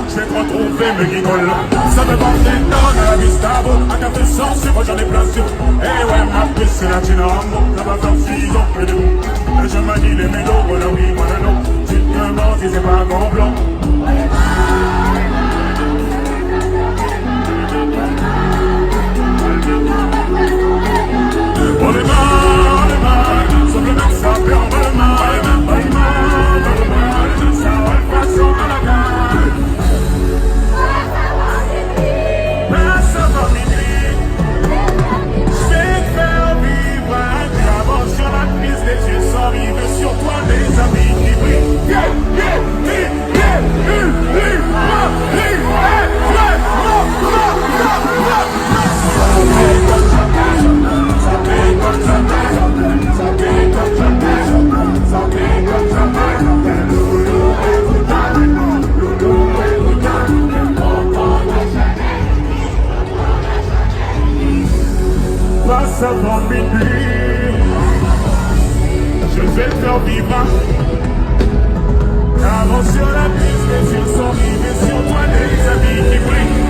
Je vais te retrouver, me guigole. Ça me porte dans la Gustavo. Un café sans sucre, j'en ai plein sur. Eh ouais, ma puce, c'est la Tina Rambo. La bas faire 6 ans, plus de goût. Je manie les mélos, voilà oui, voilà non. Tu te demandes si c'est pas un grand blanc. On est mal, sauf le mec ça fait en mal, ça va le poisson à la gare. Passe avant minuit, j'vais te faire vivre un diamant sur la piste, les yeux sans rive sur toi, des amis qui brillent. Passe avant minuit, je vais te faire vivre. Avant sur la piste, les yeux sont rivés sur toi, des amis qui brillent.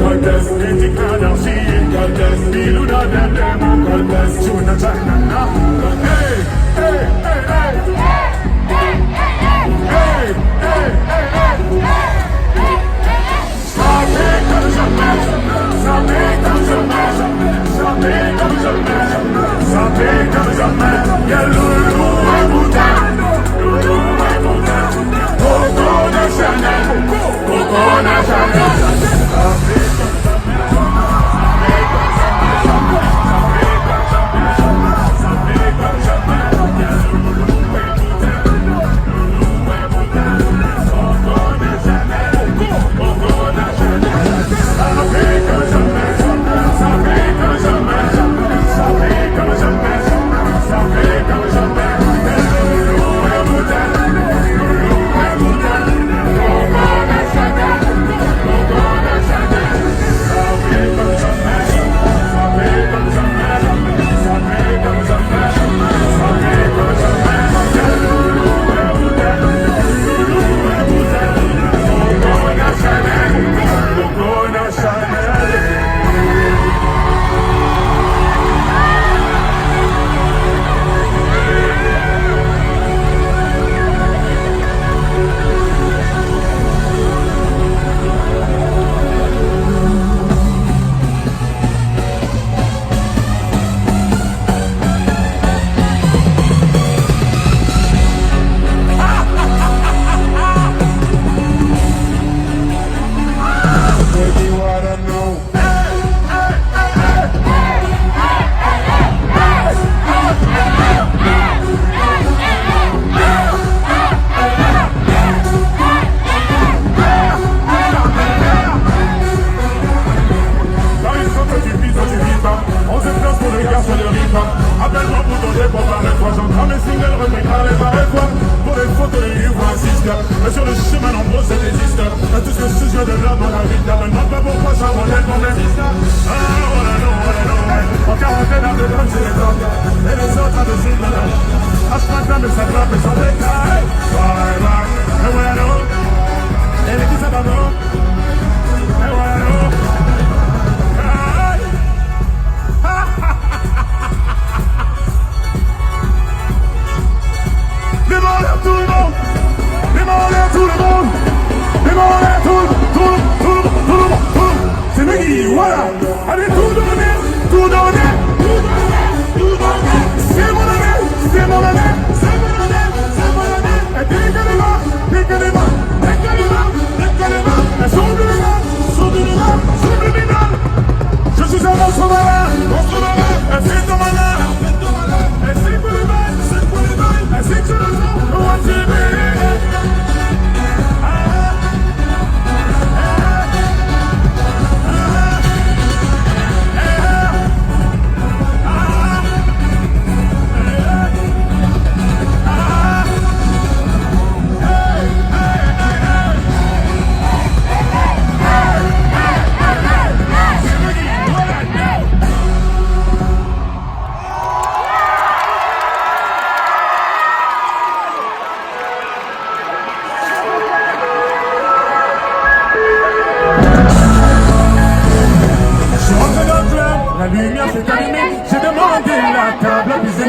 God bless,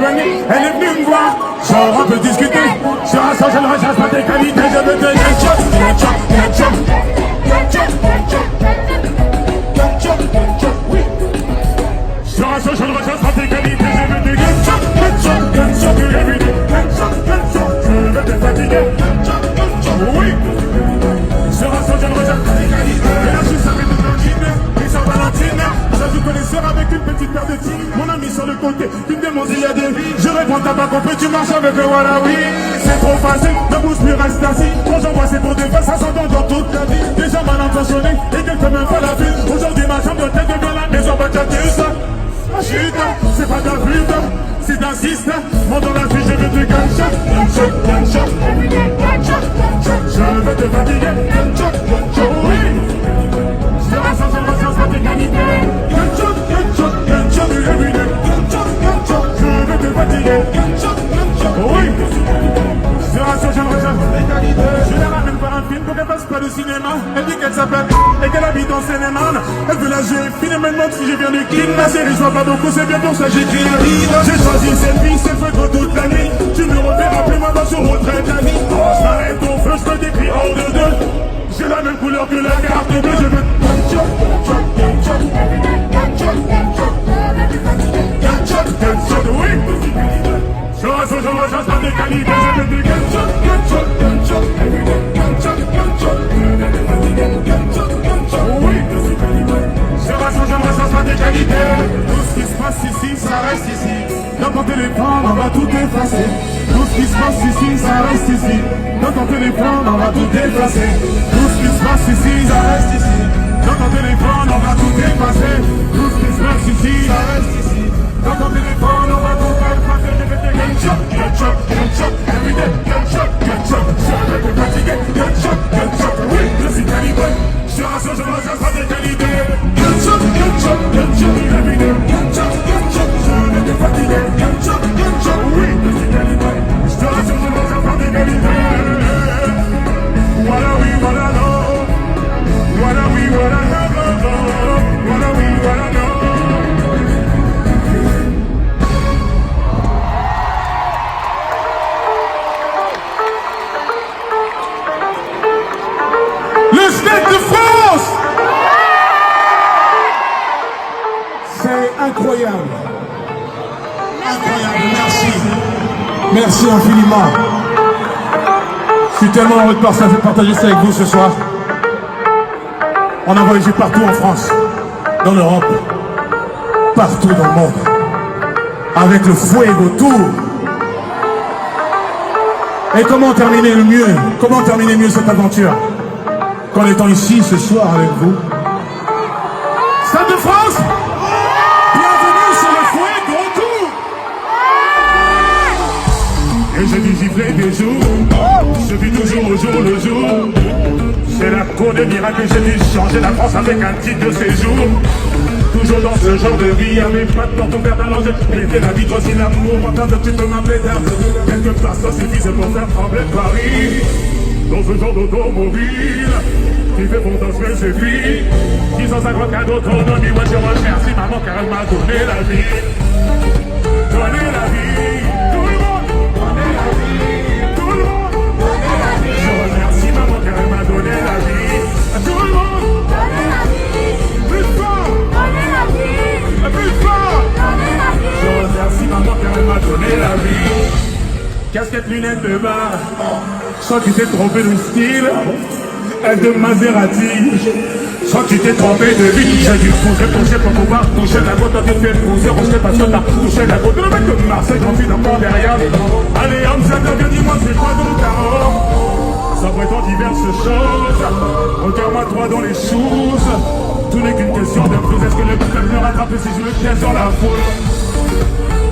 éloigner. Elle est venue me voir, genre on peut discuter. Sur un sang, je ne recherche pas tes qualités. Je veux te oui. Sur un sang, je ne recherche pas tes qualités. Je veux te je veux te fatiguer. Oui. Sur un sang, je ne recherche pas tes qualités. Et là, je suis avec une blondine et sa Valentine. Je connaisseur avec une petite paire de tigres. Mon ami sur le côté, tu me demandes s'il y a des vies. Je réponds, t'as pas compris, tu marches avec le voilà, oui. C'est trop facile, ne bouge plus, reste assis. Quand j'envoie, c'est pour des fois, ça s'entend dans toute la vie. Des gens mal intentionnés et quelques même pas la ville. Aujourd'hui, ma chambre de tête devient la maison, bah t'as dit ça. Chute, c'est pas d'un pute, c'est d'un siste. Moi dans la vie, je veux te gunshot. Je veux te fatiguer. Oui. Je ressens, je ressens, pas tes qualités. Je veux te fatiguer. Oui. Je rassure, je recherche les qualités. Je la ramène par un film pour qu'elle passe pas le cinéma. Elle dit qu'elle s'appelle et qu'elle habite en Seine-et-Marne. Elle veut la jouer, finalement elle demande si je viens du King. La série je vois pas beaucoup, c'est bien pour ça j'écris un livre. J'ai choisi cette vie, c'est feu toute la nuit. Tu me repères, rappelez-moi dans ce retraite la vie. Je m'arrête au feu, je me décris hors de deux. J'ai la même couleur que la carte bleue, je veux. Oui. Je recherche pas des qualités, je veux des oui. Je recherche pas des qualités. Tout ce qui se passe ici, ça reste ici. Dans ton téléphone, on va tout effacer. Tout ce qui se passe ici, ça reste ici. Dans ton téléphone, on va tout effacer. Tout ce qui se passe ici, ça reste ici. Dans ton téléphone, on va tout effacer. Tout ce qui se passe ici, ça reste ici. Dans ton téléphone, on va tout effacer. Je vais te gunshot, everyday, gunshot. Je vais te fatiguer, gunshot. Oui, je suis calibré. Je rassure, je ne recherche pas des qualités. Gunshot, everyday, gunshot. Je vais te fatiguer, gunshot. Oui, je suis calibré. Je te rassure, je ne recherche pas des qualités. Voilà oui, voilà non. Voilà oui, voilà non. Voilà oui, voilà non. Le Stade de France! C'est incroyable. Incroyable, merci. Merci infiniment. Je suis tellement heureux de partager ça avec vous ce soir. On a voyagé partout en France, dans l'Europe, partout dans le monde, avec le fuego autour. Et comment terminer le mieux? Comment terminer mieux cette aventure qu'en étant ici ce soir avec vous? Stade de France, bienvenue sur le fuego autour. Et je dis gifler des jours, je vis toujours au jour le jour. C'est la cour des miracles, j'ai dû changer la France avec un titre de séjour. Toujours dans ce genre de vie, avec pas de porte ouverte à l'enjeu. Était la vie, toi aussi l'amour, maintenant que tu peux m'appeler d'art. Quelques personnes suffisent pour faire trembler Paris. Dans ce genre d'automobile, qui fait fantasmer ses filles. 650 cas d'autonomie, ouais je remercie maman car elle m'a donné la vie. Donné la vie, tout le monde. Donné la vie, tout le monde. Donné la vie. Je remercie maman car elle m'a donné la vie. Tout le monde. Donné la vie. Plus fort. Donné la vie. Plus fort. Donné la vie. Je remercie maman car elle m'a donné la vie. Casquette, lunettes de bar. Je crois que tu t'es trompé de style. Elle de Maserati. Je crois que tu t'es trompé de vie. J'ai dû toucher pour pouvoir toucher la côte. Tu fais pousser, rocher parce que t'as touché la côte. Le mec de Marseille, j'en suis encore derrière. Allez, homme, ça devient, dis-moi, c'est quoi ton tarot? Ça prétend diverses choses. Regarde-moi toi dans les choses. Tout n'est qu'une question de plus. Est-ce que le peuple me rattrape si je me tiens sur la foule?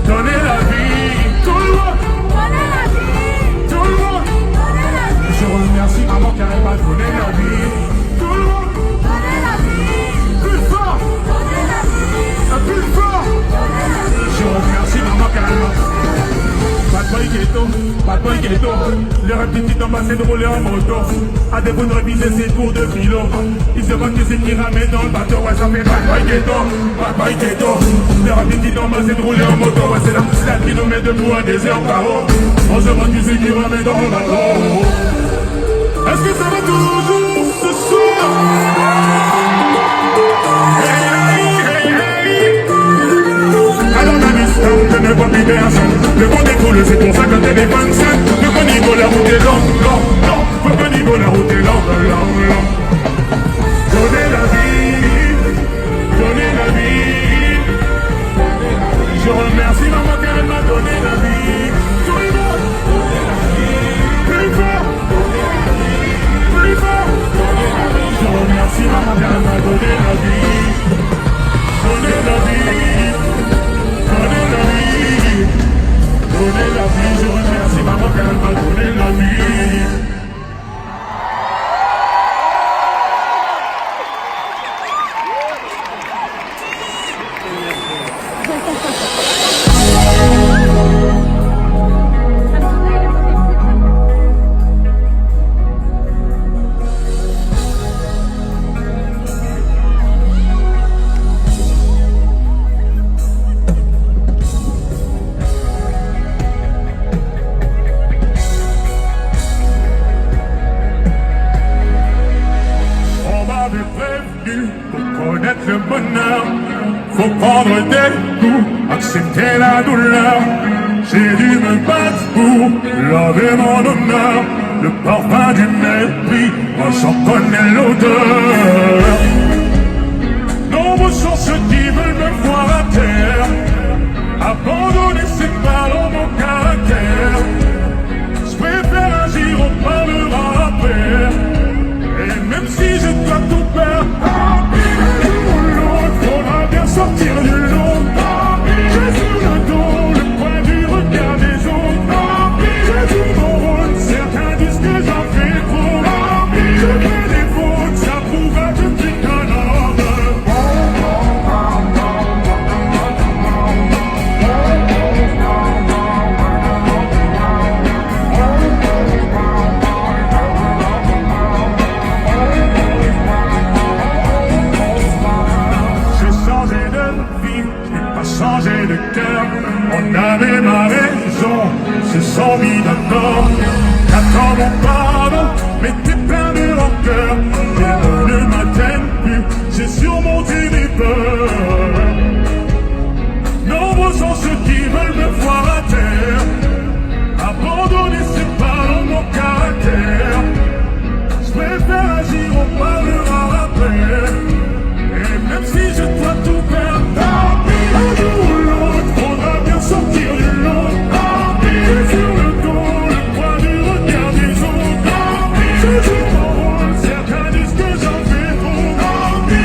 Donnez la vie, tout le monde. Donnez la vie, tout le monde. Donnez la vie. Je remercie maman car elle m'a donné la vie. Tout le monde. Donnez la vie. Plus fort. Donnez la vie. Plus fort. Donnez la vie. Je remercie maman car elle m'a. Pas de bad boy ghetto. Les rapides en bas c'est de rouler en moto. À défaut de réviser ses cours de philo, ils se demandent qui c'est qui ramène dans le bateau. Ouais, ça fait bad boy ghetto, bad boy ghetto. Les rapides en bas c'est de rouler en moto. Ouais, c'est la poussette qui nous met debout à des heures par an. On se demande qui c'est qui ramène dans le bateau. Est-ce que ça va toujours ce soir? Alors la distance de ne pas plus personne. Le monde est cool, c'est pour ça que t'es des 25. Le bon niveau, la route est longue, le bon niveau, la route est longue. Donnez la vie, donnez la vie. Je remercie maman car elle m'a donné la vie. Tout le monde, donnez la vie. Plus fort, donnez la vie. Plus fort, donnez la vie. Je remercie maman car elle m'a donné la vie. Donnez la vie. Donnez la vie, donnez la vie, je remercie maman qu'elle m'a donné la vie. Pour connaître le bonheur, faut prendre des coups, accepter la douleur. J'ai dû me battre pour laver mon honneur. Le parfum du mépris, moi j'en connais l'odeur. Nombreux sont ceux qui veulent me voir à terre. Abandonner c'est pas dans mon caractère. Je préfère agir, on parlera après. Et même si je dois tout perdre, faudra bien sortir du lot. J'ai sur le dos le poids du regard des autres. J'ai tout mon rôle, certains disent que j'en fais trop. Je fais des fautes, ça prouve que je suis qu'un homme. Changer de cœur, on avait ma raison, se sont mis d'accord. J'attends mon pardon, mais t'es plein de rancœur. Les mots ne m'atteignent plus, j'ai surmonté mes peurs. Nombreux sont ceux qui veulent me voir à terre. Abandonner c'est pas dans mon caractère. Je préfère agir, on parlera après. Et même si je dois tout perdre, un jour ou l'autre, faudra bien sortir du lot. J'ai sur le dos le poids du regard des autres. Je joue mon rôle, certains disent que j'en fais trop.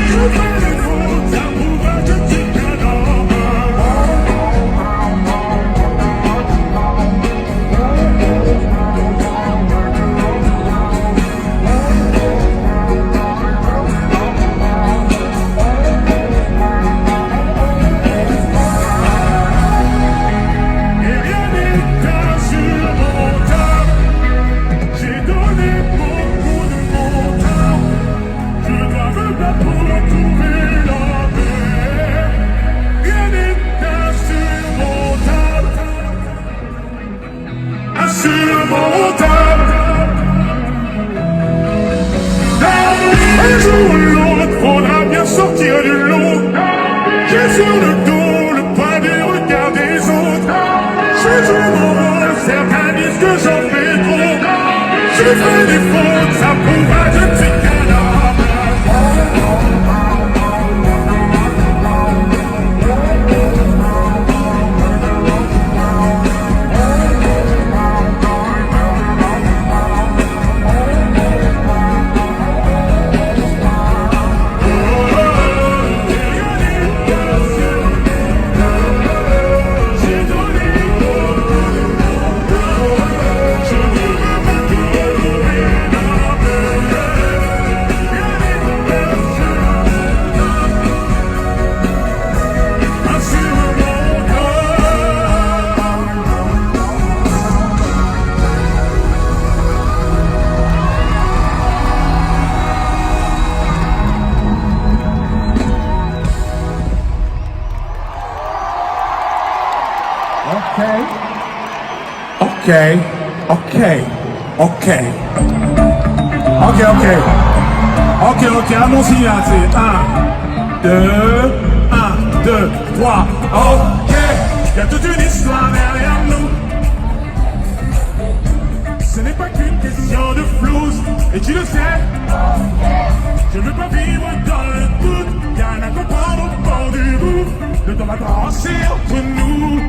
Je fais des fautes, ça prouve que je suis qu'un homme. Un jour ou l'autre, faudra bien sortir du lot. J'ai sur le dos le poids du regard des autres. Je joue mon rôle, certains disent que j'en fais trop. Je fais des fautes, ça prouve que je suis qu'un homme. Je veux Ok, ok, ok. Ok, ok. Ok, ok, à mon signal, c'est 1, 2, 1, 2, 3. Ok, il y a toute une histoire derrière nous. Ce n'est pas qu'une question de flouze, et tu le sais. Je ne veux pas vivre dans le doute, il y a un accompagnement au bord du bout. Le temps va trancher entre nous.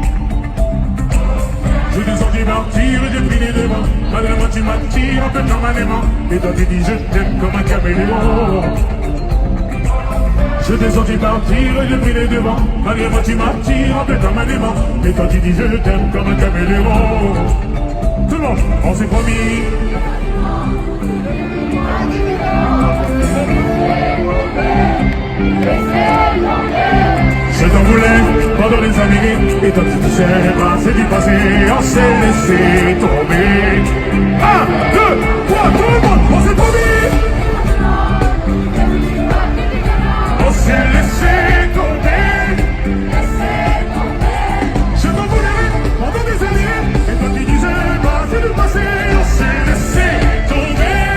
Je te sens partir, j'ai pris les devants. Malgré moi tu m'attires un peu normalement. Et toi tu dis je t'aime comme un caméléon. Je t'ai senti partir, j'ai pris les devants. Malgré moi tu m'attires un peu comme un aimant. Et toi tu dis je t'aime comme un caméléon. Tout le monde, on s'est promis. Je t'en voulais pendant les années. Et toi tu disais, c'est du passé. On s'est laissé tomber. 1, 2, 3, tout le monde, on s'est promis. On s'est laissé tomber. Je t'en voulais pendant des années. Et toi tu disais, c'est du passé. On s'est laissé tomber.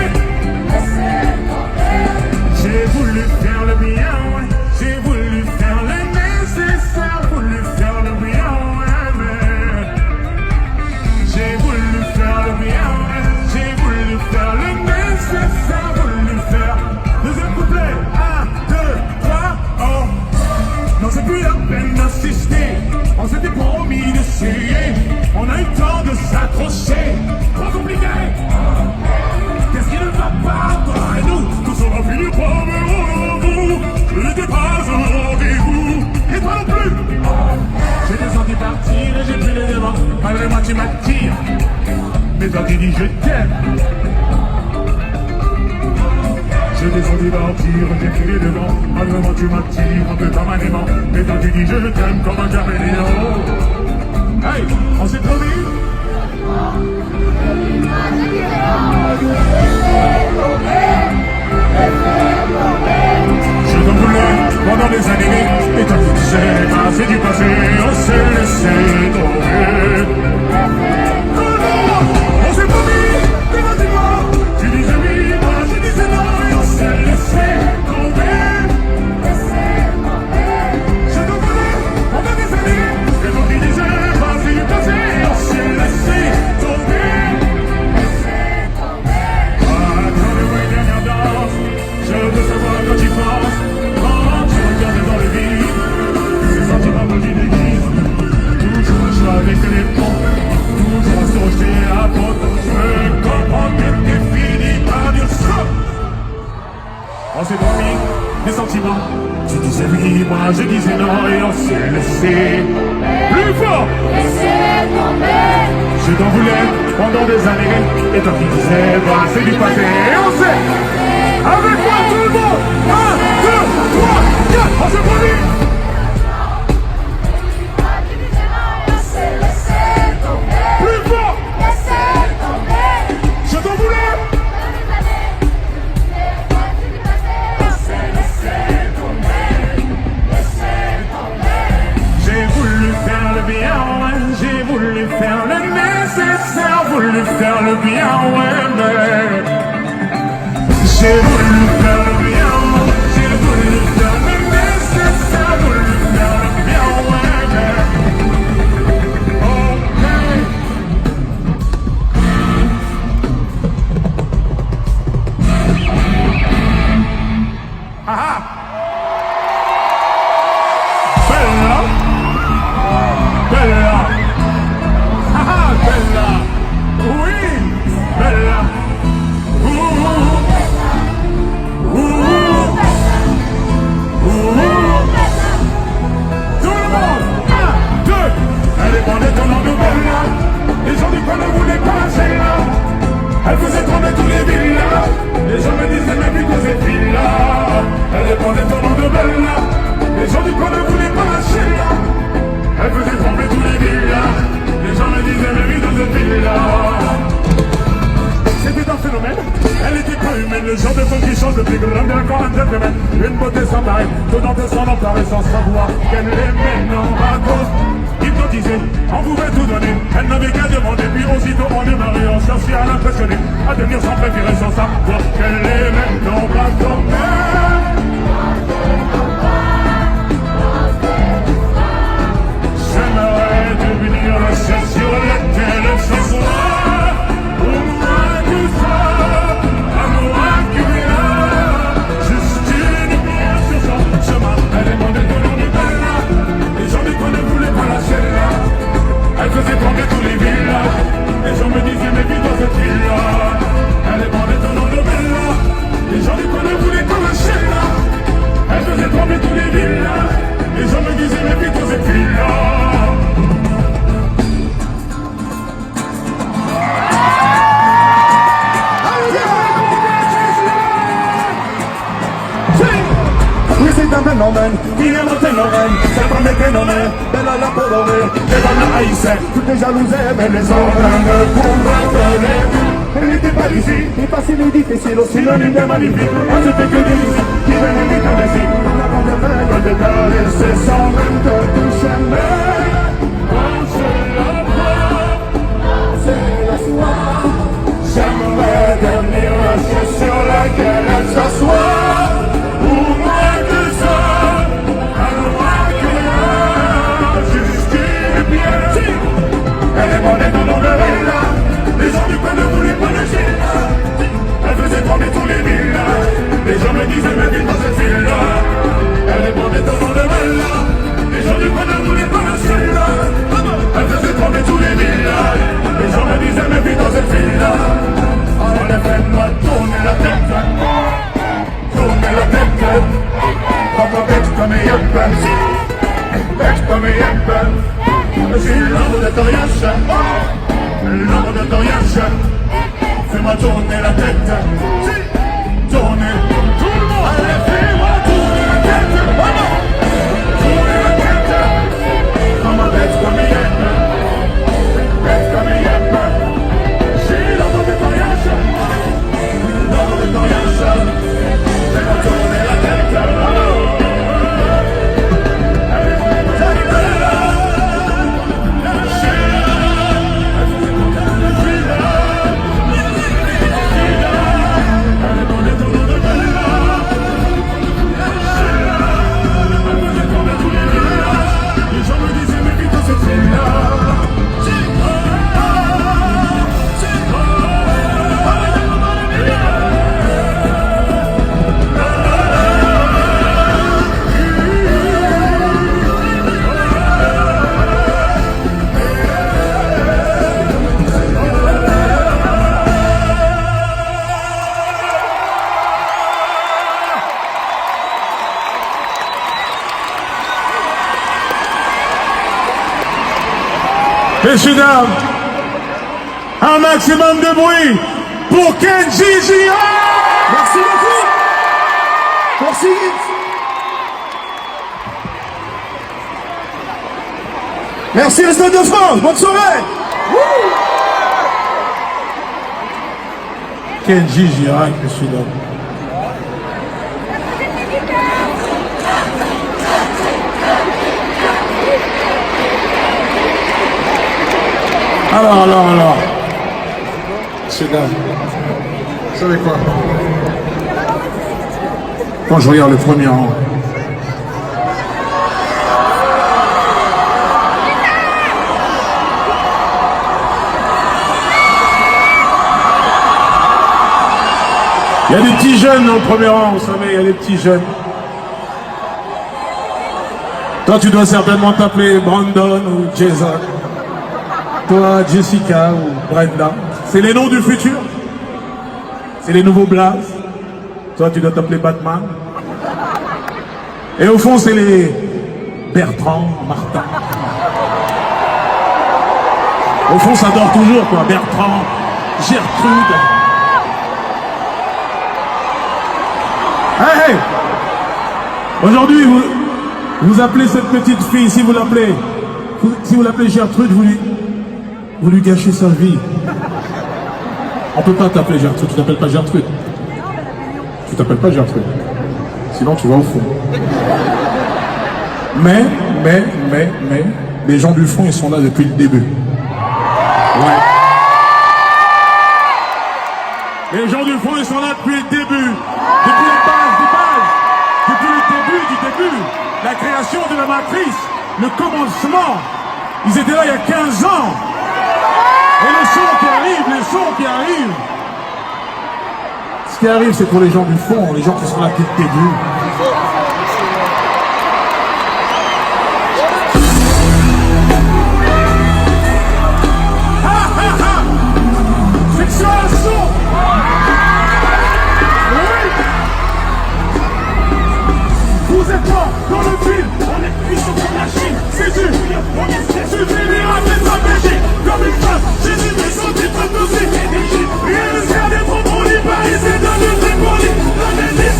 J'ai voulu faire le bien, ouais. J'ai voulu faire le nécessaire, voulu faire le bien, ouais, mais j'ai voulu faire le bien, ouais. J'ai voulu faire le nécessaire, voulu faire. Deuxième couplet, 1, 2, 3, oh. Non, c'est plus la peine d'insister. On s'était promis d'essayer. On a eu le temps de s'accrocher. Trop compliqué. Qu'est-ce qui ne va pas, toi et nous? Tout ça va finir par me rendez-vous. Je n'étais pas au rendez-vous. Et toi non plus. J'ai des senti partir et j'ai pris les devants. Malgré moi tu m'attires. Mais toi tu dis je t'aime. Je t'ai senti partir, j'ai pris les devants. Malgré moi tu m'attires un peu comme un aimant. Mais toi tu dis je t'aime comme un caméléon. Hey, on s'est promis. Je t'en voulais pendant des années. Et toi tu disais, c'est du passé. On s'est laissé tomber. On s'est promis, dis-moi. Tu disais oui, moi je disais non. Et on s'est laissé tomber. Je t'en voulais pendant des années. Et toi tu disais, c'est du passé. On s'est laissé tomber. Je veux savoir quand tu penses, quand tu regardes dans le vide, ces sentiments que tu déguises, toujours un choix avec les ponts, toujours à se rejeter à faute. Je veux comprendre que t'es fini par dire stop. On s'est promis des sentiments, tu disais oui, moi je disais non, et on s'est laissé plus fort. Je t'en voulais pendant des années, et toi qui disais, c'est du passé, et on sait. Avec moi tout le monde. 1, 2, 3, 4. On s'est promis. Plus fort. Je t'en voulais. J'ai voulu faire le bien, ouais. J'ai voulu faire le nécessaire, voulu faire le bien, ouais, mais j'ai voulu faire le bien, j'ai voulu faire le nécessaire, voulu faire le bien, ouais, mais ok. Ah ah. Bella, Bella, ah ah, Bella, oui, Bella. Elle dépendait ton nom de Bella. Les gens disent qu'on ne voulait pas celle-là. Elle faisait trembler tous les villas. Les gens me disaient même plus que cette fille-là. Elle dépendait ton nom de Bella. Les gens disent qu'on ne voulait pas celle-là. Elle faisait trembler tous les villas. Les gens me disaient même plus que cette fille-là. C'était un phénomène, elle était pas humaine. Le genre de femme qui change depuis que l'homme est encore un gentleman. Une beauté sans pareil, tout dans tes sans emparer sans savoir qu'elle est maintenant à cause. Hypnotisée, on pouvait tout donner. Elle n'avait qu'à demander, puis aussi ensemble pour que les mêmes n'ont pas tombé. J'aimerais devenir le chef sur la terre ce soir. Pour moi tout ça, à moi qui viens. Juste une lumière sur son chemin. Elle est bonne de l'on est là. Les gens ne voulaient pas lâcher là. Elle faisait tomber tous les villages. Les gens me disaient mais vite dans cette ville-là. Elle est bonne de l'on est là. Les gens ne voulaient pas lâcher là. Elle faisait tomber tous les villages. Les gens me disaient mais vite dans cette ville-là. Un phénomène, il est mon phénomène, c'est pas mes phénomènes, belle à la colorée, les femmes haïssaient, toutes les jalousies, mais les hommes ne pouvaient pas l'aimer. Elle n'était pas ici, ni facile ni difficile, aussi synonyme de magnifique, on ne fait que des musiques, qui viennent vite en récit, on a pas de peine, de décaler, c'est sans même te toucher, mais quand c'est la voix, c'est la soie, j'aimerais devenir la chaise sur laquelle elle s'assoit. Elle est bonne dans l'eau de Villa. Les gens du coin ne voulaient pas lâcher là. Elle faisait tomber tous les villages. Les gens me disaient mais vite dans cette ville-là. Elle est bonne dans l'eau de Villa. Les gens du coin ne voulaient pas lâcher là. Elle faisait tomber tous les villages. Les gens me disaient mais vite dans cette ville-là. En effet, m'a tourné la tête. Tourné la tête. Papa bête comme il y a peur. Bête comme il y a peur. Je suis l'homme de Toriache, l'homme de Toriache. Fais-moi tourner la tête, tourner. Tout le monde, allez, fais-moi tourner la tête. Tourner la tête. Comme un bête comme il est, bête comme il est. Je suis l'homme de Toriache, l'homme de Toriache. Fais-moi tourner la tête. Messieurs, dames, un maximum de bruit pour Kenji Girac. Merci beaucoup. Merci. Merci le Stade de France. Bonne soirée. Kenji Girac, messieurs, dames. Alors. Messieurs, dames, vous savez quoi? Quand je regarde le premier rang, il y a des petits jeunes dans le premier rang, vous savez, il y a des petits jeunes. Toi, tu dois certainement t'appeler Brandon ou Jason. Toi, Jessica ou Brenda. C'est les noms du futur. C'est les nouveaux Blaze. Toi, tu dois t'appeler Batman. Et au fond, c'est les Bertrand, Martin. Au fond, ça dort toujours, quoi. Bertrand, Gertrude. Hey, hey. Aujourd'hui, vous appelez cette petite fille, si vous l'appelez Gertrude, vous lui gâchez sa vie. On peut pas t'appeler Gertrude, tu t'appelles pas Gertrude. Tu t'appelles pas Gertrude. Sinon tu vas au fond. Mais, les gens du fond, ils sont là depuis le début. Ouais. Les gens du fond, ils sont depuis le début, depuis les bases des bases, depuis le début du début, la création de la matrice, le commencement. Ils étaient là il y a 15 ans. Et le son qui arrive, les sons qui arrivent. Ce qui arrive, c'est pour les gens du fond, les gens qui sont là depuis le début. Vous êtes pas dans le film, on est puissant comme la Chine. C'est dur, suffit de rater sa péché. Comme une femme, j'ai dit des centaines de dossiers. Rien ne sert d'être trop poli, Paris c'est dans le trépoli. La médis,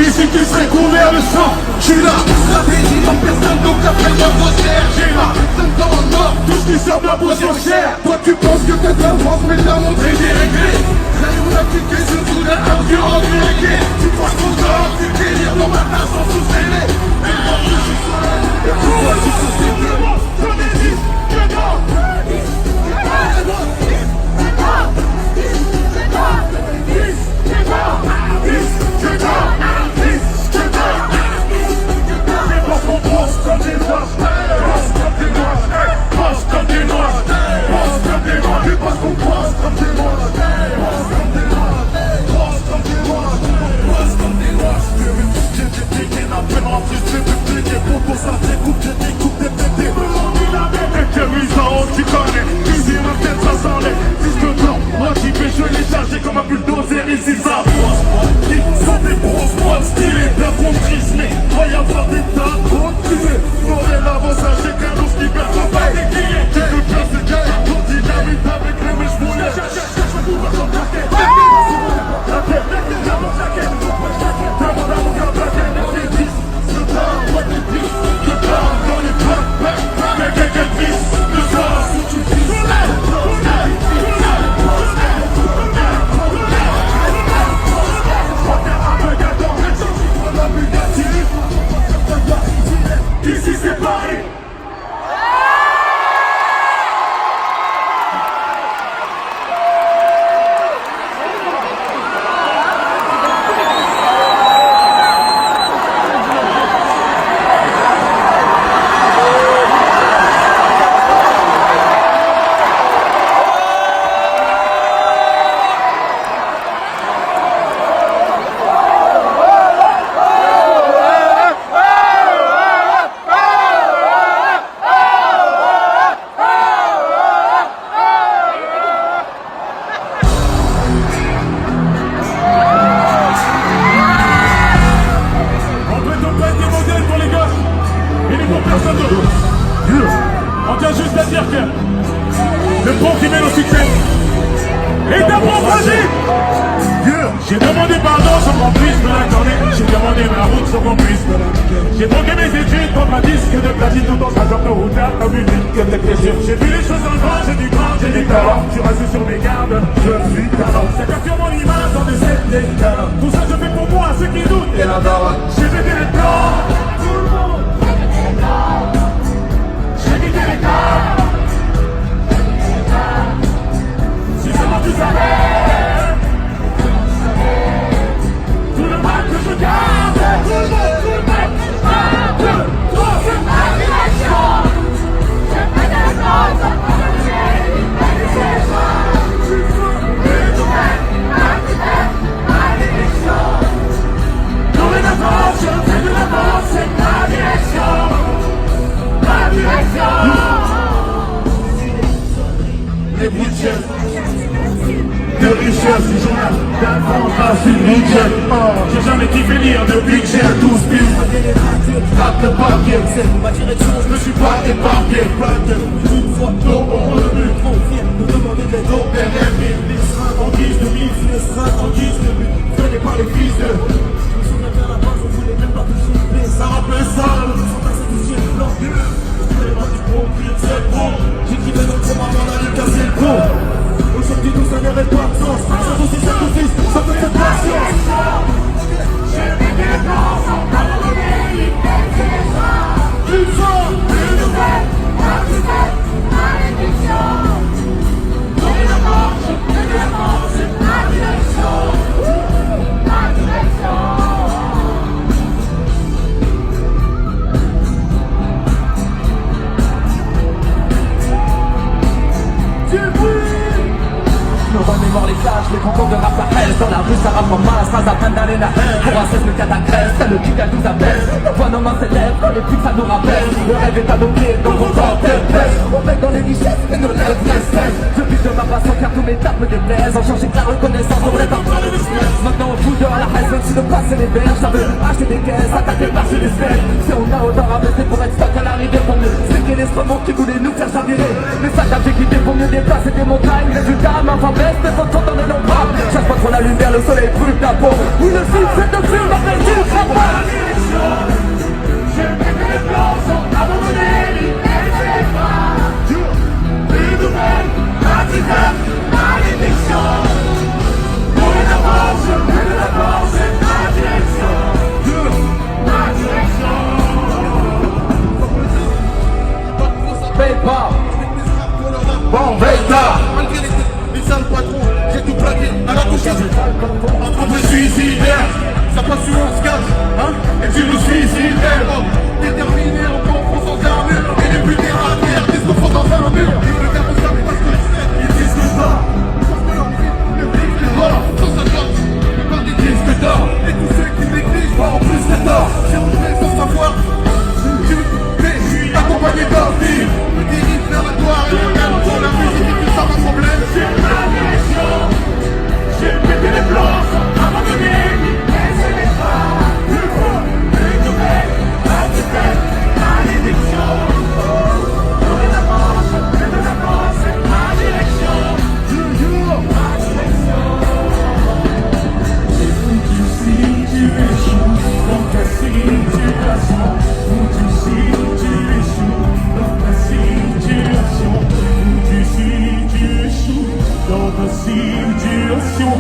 ici tu serais couvert de sang. Je suis là, stratégie en personne, donc appelle-moi faussaire. J'ai là, dans le nord, tout ce qui sort de la position chère. Toi tu penses que t'es la France, mais t'as montré des réglés. Là où on a cliqué sur tout d'un audio en réglé. Tu crois qu'on dort, tu délires dans ma place sans sous-scellé. Et moi je suis seul, et toi tu sous-scellé. J'en ai dit, que non. Comme des noirs, pense comme des noirs, pense comme des noirs, pense comme des noirs, je pense qu'on pense comme des noirs, pense comme des noirs, pense comme des noirs, pense comme des noirs. J'ai piqué la peine en plus, j'ai piqué pour ça, j'ai coupé, j'ai découpé, j'ai demandé la même. Et que mise en haut, tu connais, cuisine ma tête, ça sent les disques blancs. Moi qui fais, je l'ai chargé comme un bulldozer, ici ça brosse. Qui sont des grosses boîtes stylées, bien comprises, mais doit y avoir des tas de gros tués. Forêt l'avancage, j'ai qu'un ours qui perd son pas des billets. J'ai le cœur, c'est gay, on dynamite avec les mèches moulées. Je m'ouvre comme jaquette, jaquette, jaquette, demande à mon gars, jaquette, des fils, ce temps, what des fils, je parle dans les plans, mais quel fils, le soir, où tu vis, ici c'est Paris. On tient juste à dire que le pont qui mène au succès est un bon projet. J'ai demandé pardon sans qu'on puisse me l'accorder. J'ai demandé ma route sans qu'on puisse me l'accorder. J'ai troqué mes études contre un disque de platine tout en sachant que route à musique de plaisir. J'ai vu les choses en grand, j'ai du grand, j'ai du talent. Je suis resté sur mes gardes, je suis talent. C'est capture mon image dans des scènes des talents. Tout ça je fais pour moi, ceux qui doutent. Et la daronne, j'ai pété les plans. Tout le monde, j'ai pété les plans. Si seulement tu savais. oxygène, d'infantation nickel. J'ai jamais kiffé lire depuis que j'ai 12 piles. Tape le papier, c'est ma direction, je me suis pas épargné. Une fois d'eau, on le but, trop fier de demander de l'aide au PNM. Les seringues en guise de mise, les seringues en guise de but, venez par les fils de. Je me souviens bien la base, on voulait même pas toucher, mais ça rappelait ça. Sans passer du ciel blanc, je voulais pas du gros, c'est bon. J'écrivais dans le combat, on a dû casser le pont. Aujourd'hui tout ça n'aurait pas de sens. Ça vous ça vous dit, ça peut être patience. Je mets des plans sans abandonner l'hyper Une fois, une nouvelle, un nouvelle, malédiction. Donner la marche, ma direction. Ma direction. Mémoire les flashs, les concours de rap Sahel. Dans la rue ça rappe en masse, ça peine d'aller la haine. Pour un 16 le catagresse, c'est le kick à 12 appels. Voix nos mains s'élèvent, quand les putes ça nous rappelle. Le rêve est à nos pieds, donc on sort tête baisse. On pète dans les richesses et nos lèvres restent. Depuis de ma passion car tous mes tapes me déplaisent. En cherchant que la reconnaissance, on répartit les espèces. Maintenant on fout dehors la haine, même si le passé les berges. Ça veut acheter des caisses, attaquer par chez les sphères. Si on a autant à baisser pour être stock à l'arrivée, pour mieux séquer les stromons qui voulaient nous faire chavirer. Mais ça t'a fait quitter pour mieux déplacer des montagnes. Résultat, ma femme baisse, mais faut dans les longs bras. Chaque fois qu'on la lumière, le soleil brûle ta peau. Oui, le film, c'est de film, la belle du crapaud. Je mets des plans sans abandonner l'hyper une nouvelle, un nouvelle, malédiction. Donner la force, donner la force, ma direction. Ma direction. Paper. Bon, Veta. malgré les sales patrons, j'ai tout plaqué à la couche. Entreprise suicidaire, ça passe sur un sketch, hein? Et tu nous suicidaires. Déterminé en confront sans armure. Et les plus terre à terre disent qu'on faut dans un mur. Le verbe au sable parce que je sais, ils disent que ça. Parce que leur vie, le prix de mort. Sans sa gosse, le corps des disques d'or. Et tous ceux qui négligent, pas en plus c'est tort. J'ai entré sans savoir. Je suis accompagné d'ordi. Me dirige vers la gloire et le calme pour la musique et tout ça ma problème. C'est ma direction. J'ai pété les plans sans abandonner l'hyper une fois, une nouvelle, un nouvelle, malédiction. Donner la force, c'est ma direction. Ma direction. Si tu échoues dans ta situation, ou tu si tu échoues dans ta situation, ou tu si tu échoues dans ta situation,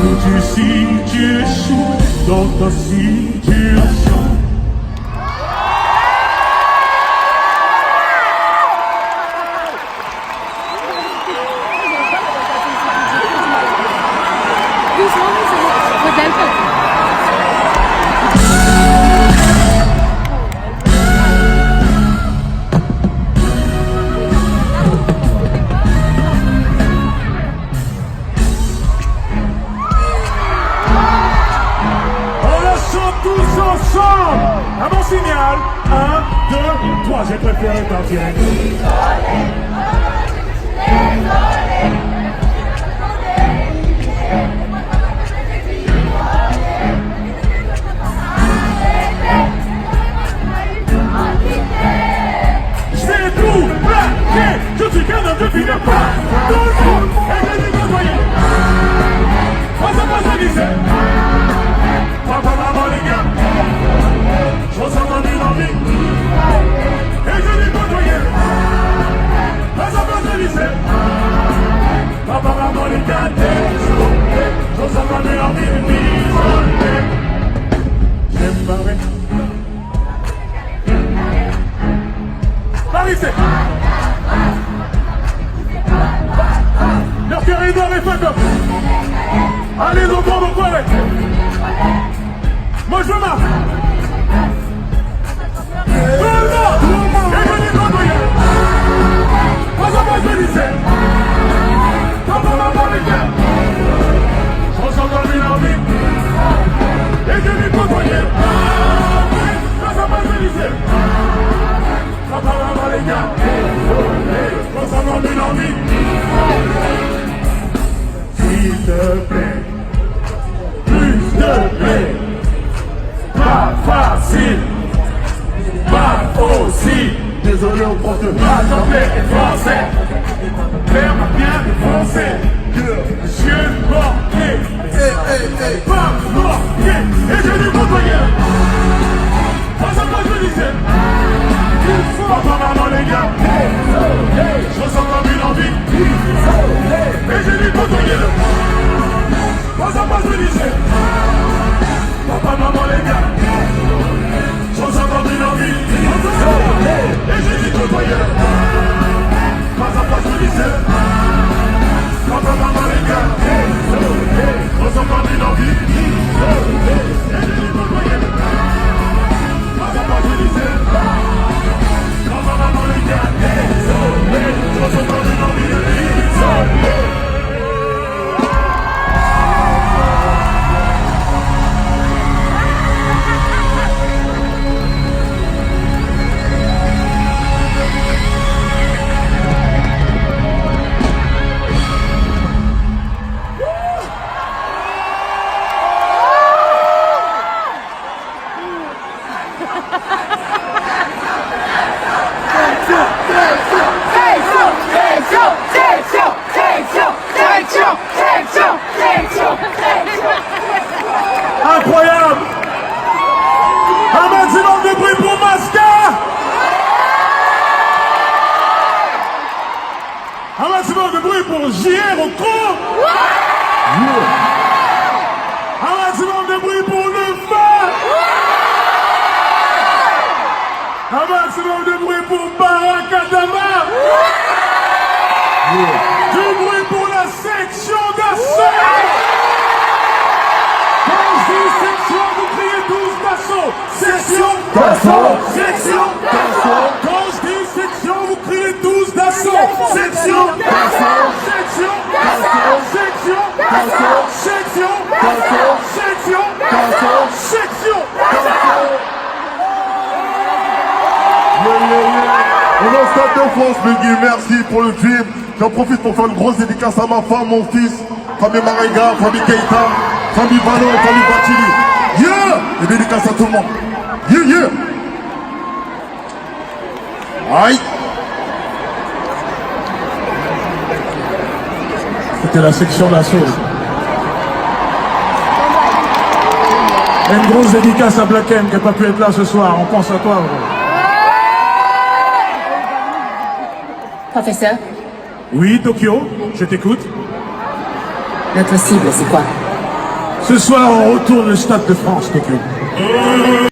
ou tu si tu échoues dans ta situation. These moments are with them. On la chante tous ensemble. À mon signal, 1, 2, 3, j'ai préféré partir. J'ai tout plaqué, je suis qu'un homme, je finis pas. Tout le monde est venu me voyer. Moi ça passe à lycée. Papa, maman, les gars. Je ressens ma vie dans vie. Et je dis côtoyer. Moi ça passe à lycée. Papa, maman, les gars. Je ressens ma vie dans vie. J'aime barrer. Paris, c'est. Leur cœur est noir et fuck up. Allez, donc on va toilette. Moi je marche. Tout le monde. Et je dis côtoyer. Moi ça passe au lycée. Papa, maman, les gars. Je ressens ma vie dans vie. Et je dis côtoyer. Moi ça passe au lycée. Papa, maman, les gars. Je ressens ma vie dans vie. S'il te plaît. désolé au prof de Assemblée et français, l'air m'a bien défoncé. Monsieur Mortier, pas Mortier, et je lui côtoyais. Pas ça moi je disais. Papa, maman, les gars, je ressens comme une envie. Et je lui côtoyais. Pas ça moi je disais. Papa, maman, les gars, je ressens comme une envie. Et je lui côtoyais. Pas ça moi je disais. Papa, maman, les gars, je ressens comme une envie. Et je lui côtoyais. Pas ça moi je disais. Papa, maman, les gars, je ressens comme une envie. Incroyable! Un maximum de bruit pour Masca! Un maximum de bruit pour JR au con! Un maximum de bruit pour le feu! Un maximum de bruit pour Barakadama! Du bruit pour la section d'assaut! Section, vous criez tous d'assaut. Section d'assaut. Section d'assaut. Quand je dis section, vous criez tous d'assaut. Section d'assaut. Section d'assaut. Section d'assaut. Section d'assaut. Section d'assaut. Section d'assaut. On est au Stade de France, Biggie, merci pour le dream. J'en profite pour faire une grosse dédicace à ma femme, mon fils, famille Marenga, famille Keita, famille Ballon, famille Batili. Yeah! Et dédicace à tout le monde. Yeah, yeah! Aïe! C'était la section d'assaut. Et une grosse dédicace à Black M qui n'a pas pu être là ce soir. On pense à toi, gros. Professeur, Oui, Tokyo, je t'écoute. notre cible, c'est quoi? Ce soir, on retourne le Stade de France, Tokyo.